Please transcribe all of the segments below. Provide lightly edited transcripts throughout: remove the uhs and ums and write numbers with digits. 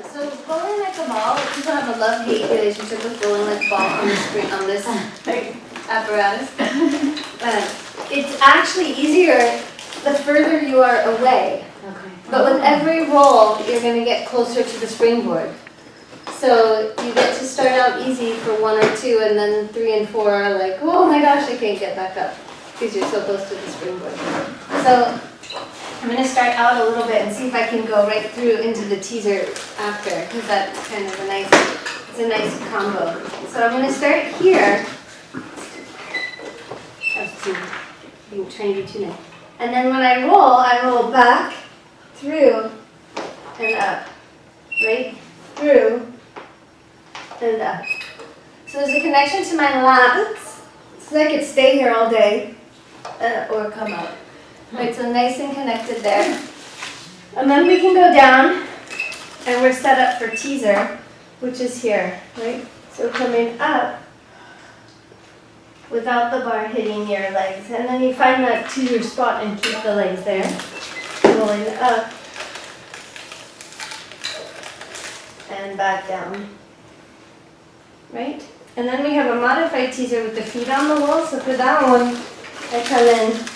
So bowling like a ball, people have a love-hate relationship with bowling like a ball on the screen on this apparatus. It's actually easier the further you are away. Okay. But with every roll, you're going to get closer to the springboard. So you get to start out easy for 1 or 2, and then 3 and 4 are like, oh my gosh, I can't get back up because you're so close to the springboard. So I'm going to start out a little bit and see if I can go right through into the teaser after, because that's kind of it's a nice combo. So I'm going to start here. I'm trying to be too nice. And then when I roll back, through, and up. Right? Through, and up. So there's a connection to my lats, so I could stay here all day, or come out. Right, so nice and connected there. And then we can go down, and we're set up for teaser, which is here, right? So coming up, without the bar hitting your legs. And then you find that teaser spot and keep the legs there. Rolling up, and back down. Right? And then we have a modified teaser with the feet on the wall. So for that one, I come in.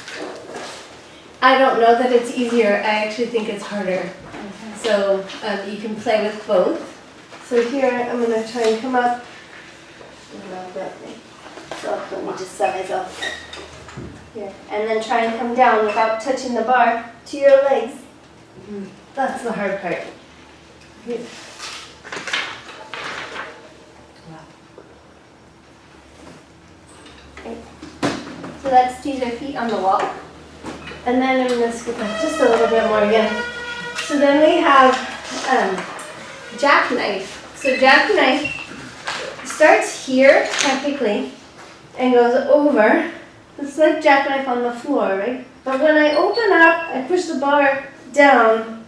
I don't know that it's easier. I actually think it's harder. So you can play with both. So here I'm going to try and come up. So let me just set myself here. And then try and come down without touching the bar to your legs. That's the hard part. Here. Okay. So that's teaser feet on the wall. And then I'm going to skip up just a little bit more again. So then we have jackknife. So jackknife starts here, technically, and goes over. It's like jackknife on the floor, right? But when I open up, I push the bar down,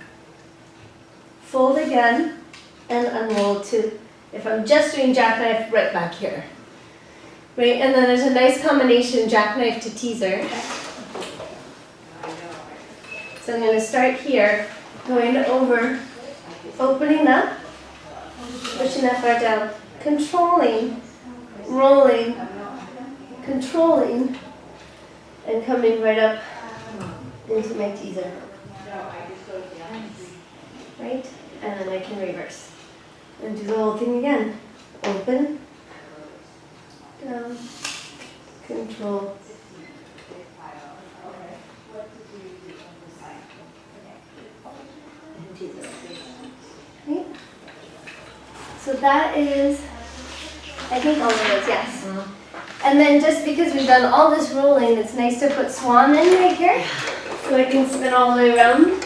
fold again, and unroll to, if I'm just doing jackknife, right back here. Right, and then there's a nice combination jackknife to teaser. So I'm going to start here, going over, opening up, pushing that bar down, controlling, rolling, controlling, and coming right up into my teaser. Right? And then I can reverse. And do the whole thing again. Open, down, control. And teaser. Right? So that is, I think all of those, yes. And then just because we've done all this rolling, it's nice to put swan in right here. So I can spin all the way around.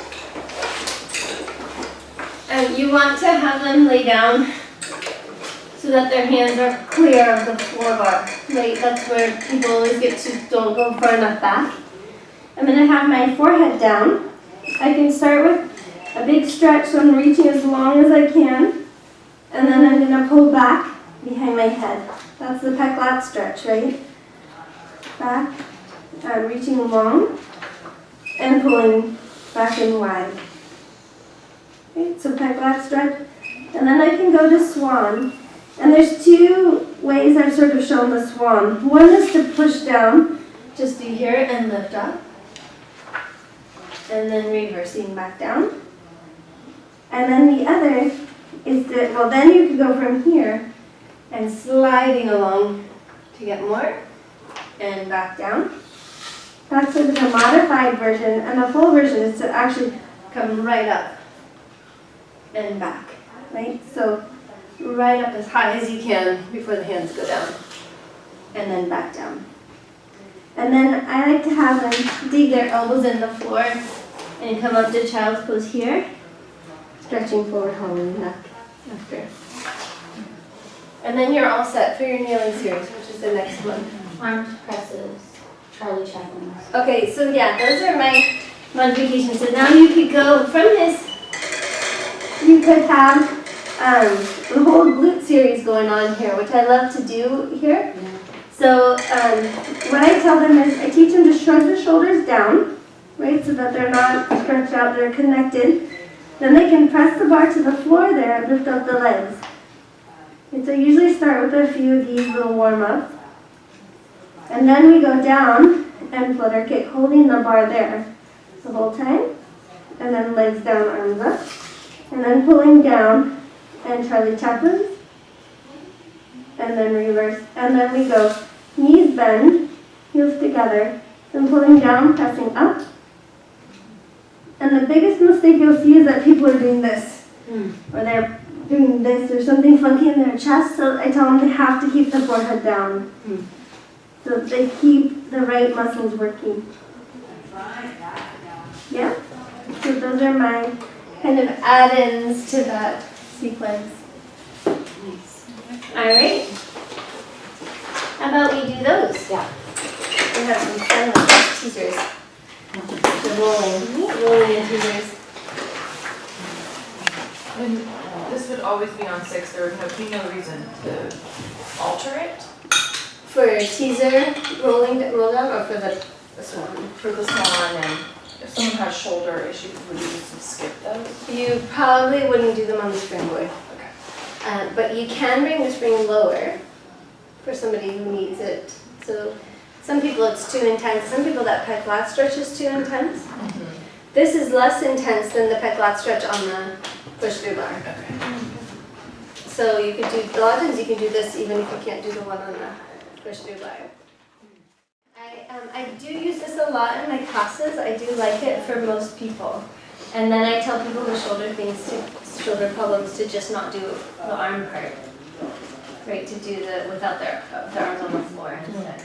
And you want to have them lay down so that their hands are clear of the floor bar. Right? That's where people always get to, don't go far enough back. I'm going to have my forehead down. I can start with a big stretch, so I'm reaching as long as I can. And then I'm going to pull back behind my head. That's the pec lat stretch, right? Back, reaching long, and pulling back and wide. Okay, so pec lat stretch. And then I can go to swan. And there's 2 ways I've sort of shown the swan. One is to push down, just do here and lift up. And then reversing back down. And then the other is that, well, then you can go from here and sliding along to get more, and back down. That's sort of the modified version, and the full version is to actually come right up and back, right? So right up as high as you can before the hands go down, and then back down. And then I like to have them dig their elbows in the floor and come up to child's pose here, stretching forward, holding neck after. And then you're all set for your kneeling series, which is the next one. Arm presses, Charlie Chaplin's. Okay, so yeah, those are my modifications. So now you could go from this, you could have the whole glute series going on here, which I love to do here. Yeah. So what I tell them is I teach them to shrug the shoulders down, right, so that they're not stretched out, they're connected. Then they can press the bar to the floor there and lift up the legs. And so usually start with a few of these little warm-ups. And then we go down and flutter kick, holding the bar there the whole time. And then legs down, arms up. And then pulling down and Charlie Chaplin. And then reverse. And then we go knees bend, heels together. Then pulling down, pressing up. And the biggest mistake you'll see is that people are doing this. Or they're doing this or something funky in their chest. So I tell them they have to keep the forehead down. So that they keep the right muscles working. Yeah? So those are my kind of add-ins to that sequence. Alright. How about we do those? Yeah. We have some fun with those teasers. The rolling and teasers. And this would always be on 6. There would be no reason to alter it. For teaser, roll down, or for the swan? For the swan, and if someone has shoulder issues, would you just skip those? You probably wouldn't do them on the springboard. Okay. But you can bring the spring lower for somebody who needs it. So some people it's too intense. Some people that pec lat stretch is too intense. This is less intense than the pec lat stretch on the push through bar. Okay. So you could do, a lot of times you can do this even if you can't do the one on the push through bar. I do use this a lot in my classes. I do like it for most people. And then I tell people with shoulder problems to just not do the arm part. Right, to do the without their arms on the floor instead.